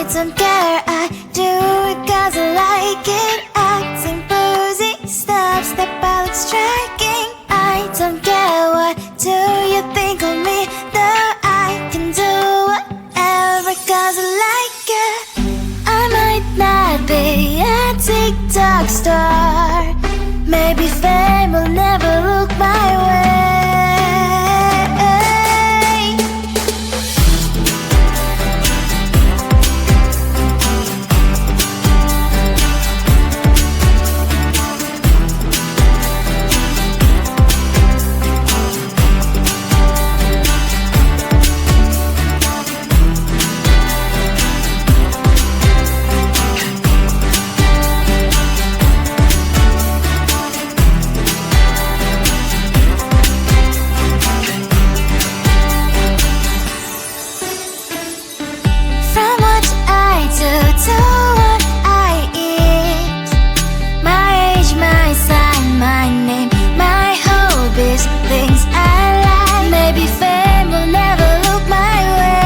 don't care, I do it 'cause I like it. Acting boozy, stop, step out, it's striking. I don't care, what do you think of me? Though I can do whatever 'cause I like it. I might not be a TikTok star, maybe fame will never look my way. To what I eat, my age, my sign, my name, my hobbies, things I like. Maybe fame will never look my way.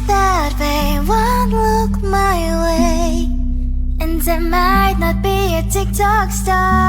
That they won't look my way, and I might not be a TikTok star.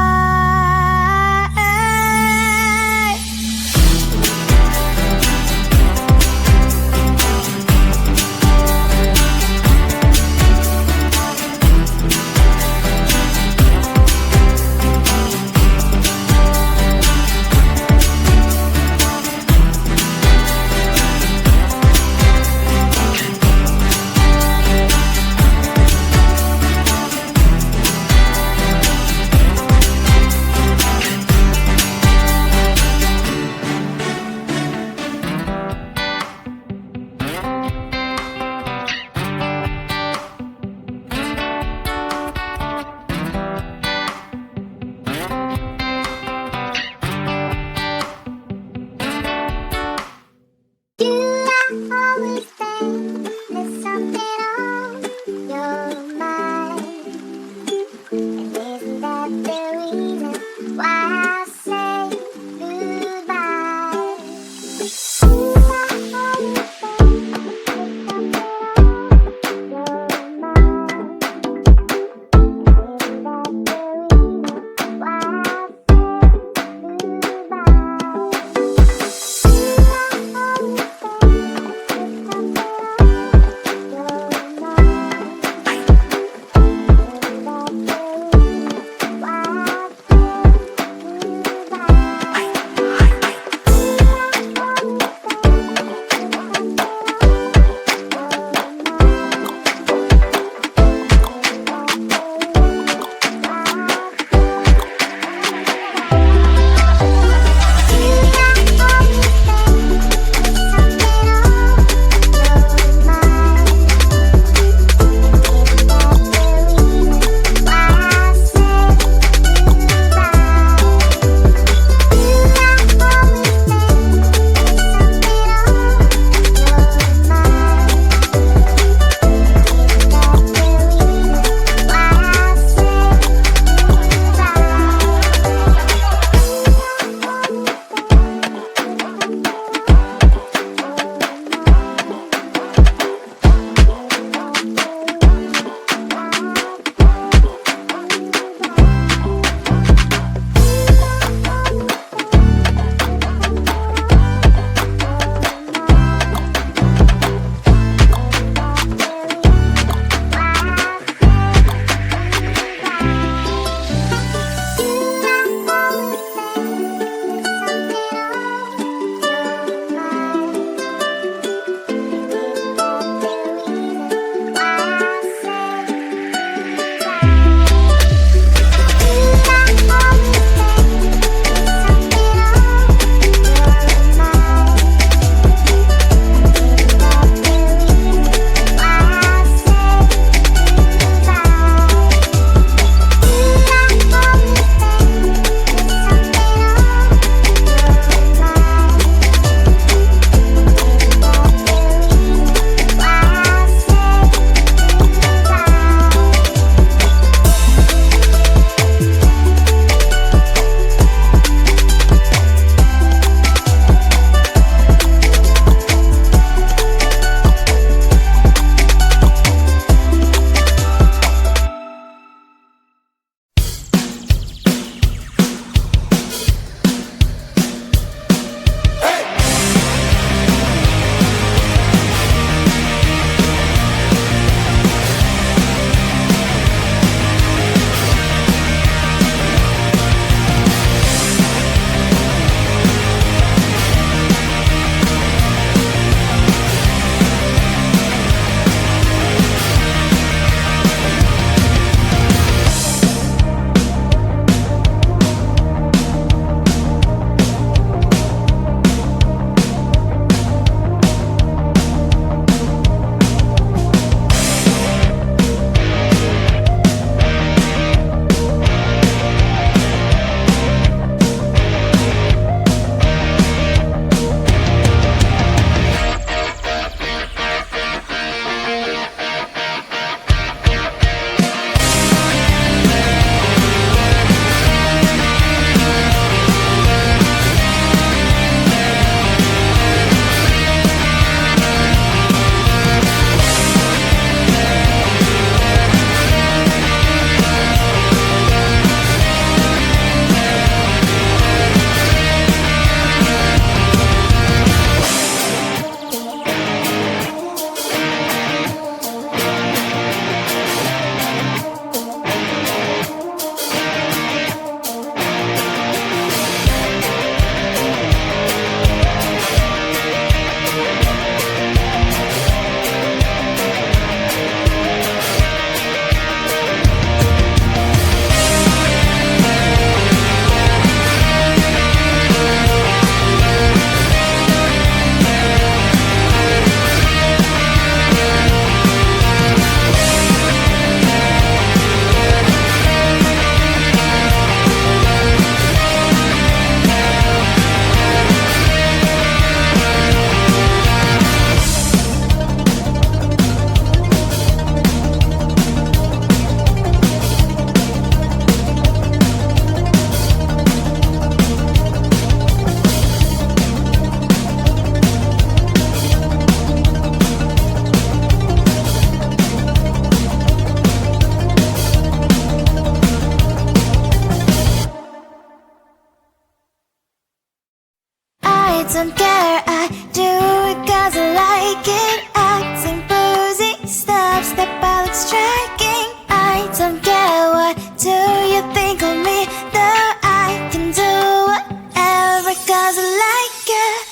don't care, I do it cause I like it. Acting boozy, step out like striking. I don't care, what do you think of me? Though I can do whatever cause I like it.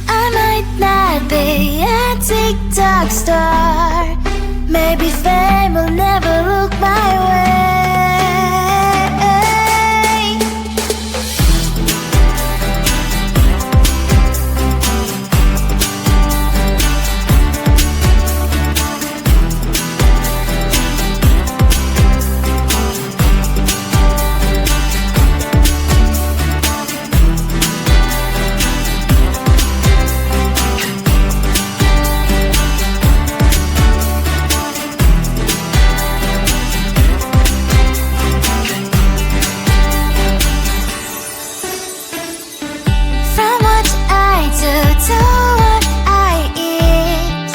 I might not be a TikTok star, maybe fame will never look my way. To what I eat,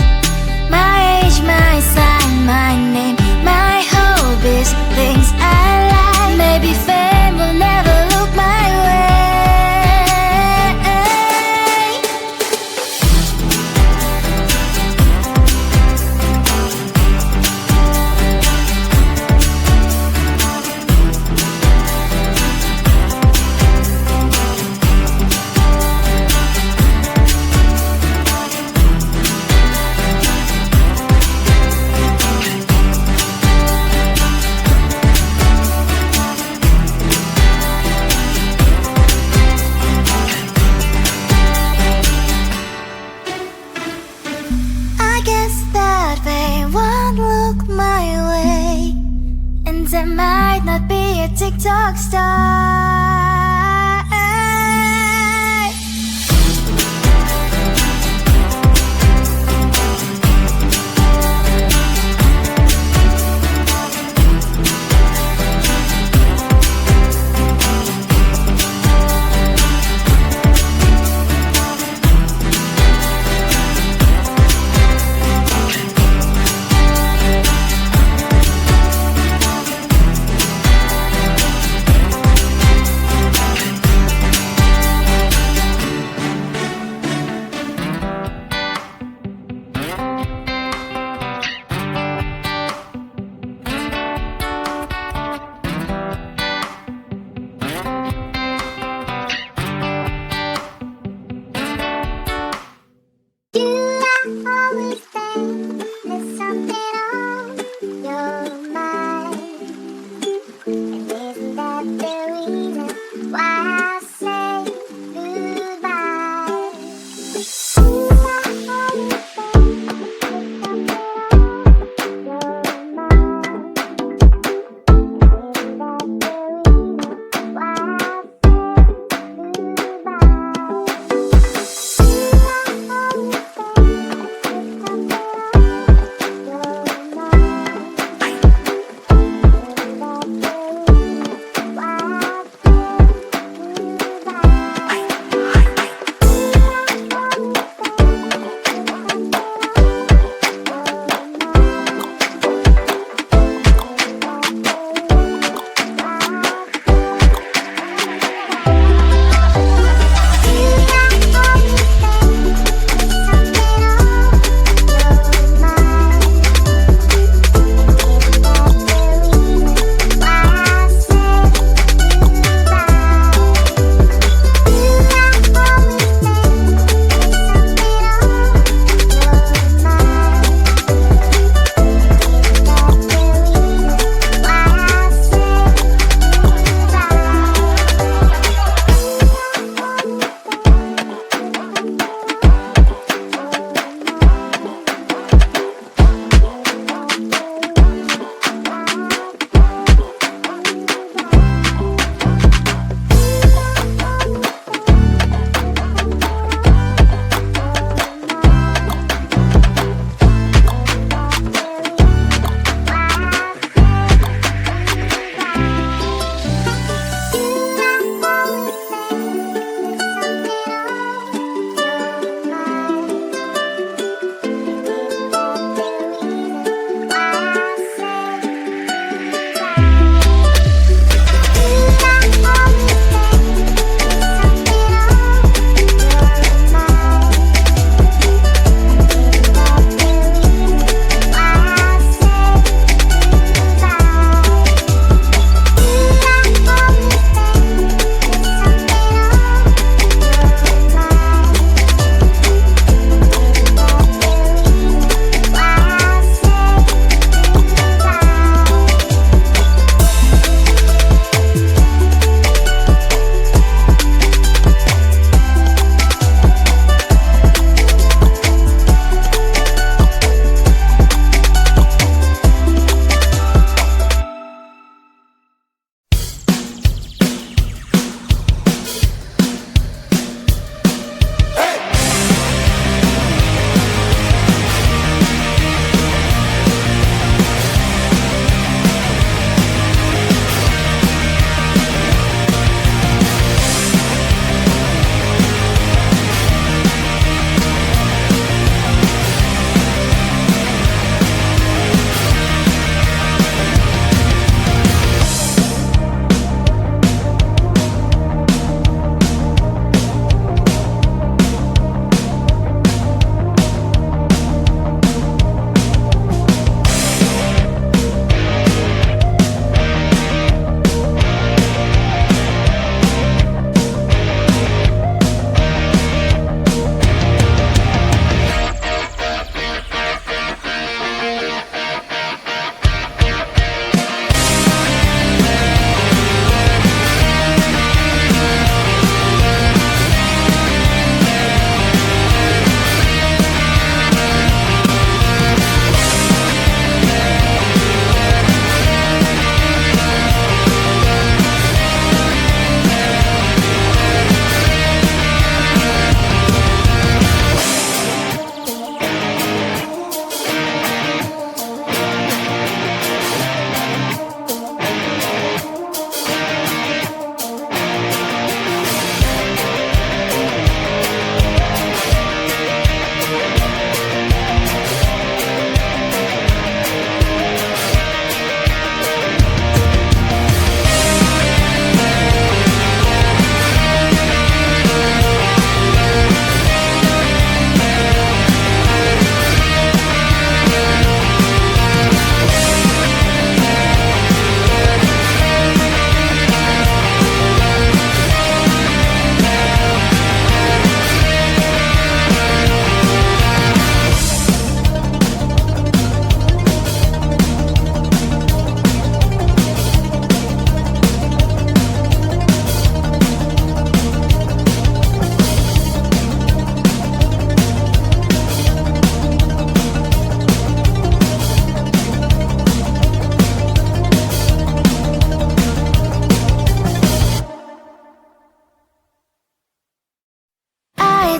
my age, my sign, my name, my hobbies, things I like. Maybe fame will never look my way. I might not be a TikTok star.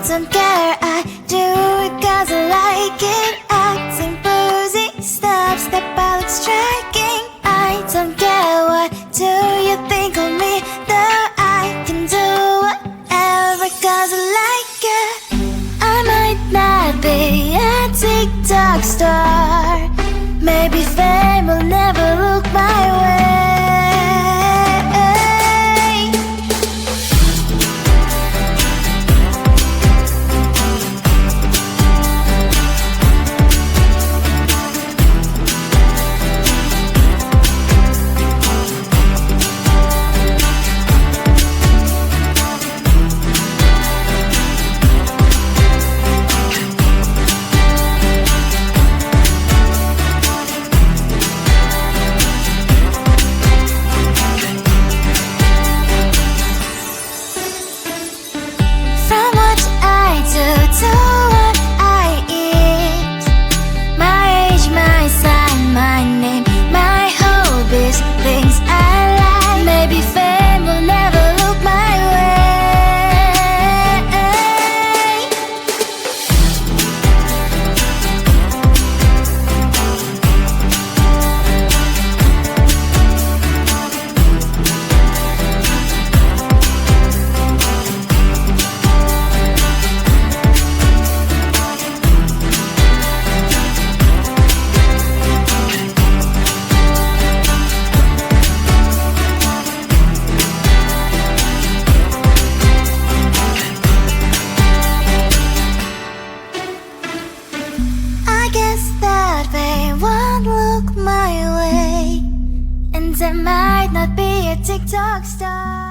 don't care, I do it cause I like it. Acting boozy, step I look striking. I don't care, what do you think of me? Though I can do whatever cause I like it. I might not be a TikTok star, maybe fame will never look my way. To what I eat, my age, my sign, my name, my hobbies, things I like. Maybe fame will never look my way. I guess that they won't look my way, and I might not be a TikTok star.